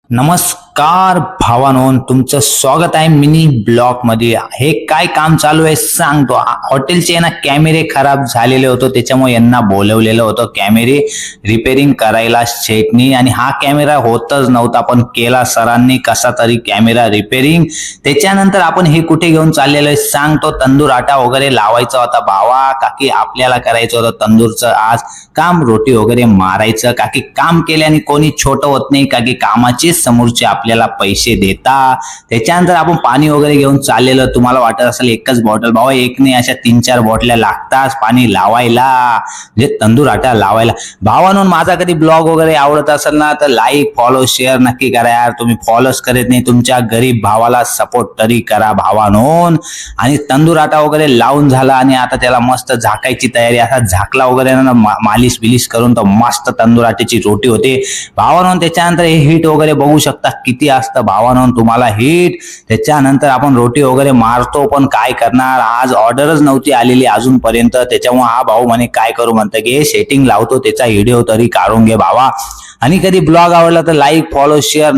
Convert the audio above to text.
नमस्कार भावानो, तुमचं स्वागत आहे मिनी ब्लॉग मध्ये. हे काय काम चालू आहे सांगतो. हॉटेलचे ना कॅमेरे खराब झालेले होते, त्याच्यामुळे यांना बोलवलेलं होतं कॅमेरे रिपेअरिंग करायला शेटनी. आणि हा कॅमेरा होतच नव्हता, पण केला सरांनी कसा तरी कॅमेरा रिपेअरिंग. त्याच्यानंतर आपण हे कुठे घेऊन चाललेलो आहे सांगतो. तंदूर आटा वगैरे लावायचा होता भावा. काकी आपल्याला करायचं होतं तंदूरचं आज काम, रोटी वगैरे मारायचं. काकी काम केल्याने कोणी छोटं होत नाही, काकी कामाची समोरचे आपल्याला पैसे देता. त्याच्यानंतर आपण पाणी वगैरे घेऊन चाललेलं. तुम्हाला वाटत असेल एकच बॉटल, भावा एक नाही अशा 3-4 बॉटल्या लागतात पाणी लावायला, म्हणजे तंदूर आटा लावायला. भावानो, माझा कधी ब्लॉग वगैरे आवडत असेल ना तर लाईक फॉलो शेअर नक्की करा यार. तुम्ही फॉलोच करत नाही, तुमच्या गरीब भावाला सपोर्ट तरी करा भावानो. आणि तंदूर आटा वगैरे लावून झाला आणि आता त्याला मस्त झाकायची तयारी. असा झाकला वगैरे ना मालिश बिलिश करून तर मस्त तंदूर आट्याची रोटी होते भावानो. त्याच्यानंतर हे हीट वगैरे बघू शकता किती असतं भावानो तुम्हाला हीट. त्याच्यानंतर आपण रोटी वगैरे मारतो, पण काय करणार, आज ऑर्डरच नव्हती आलेली अजूनपर्यंत. त्याच्यामुळे हा भाऊ म्हणे काय करू, म्हणतं की सेटिंग लावतो, त्याचा व्हिडिओ तरी काढून घे भावा. आणि कधी ब्लॉग आवडला तर लाईक फॉलो शेअर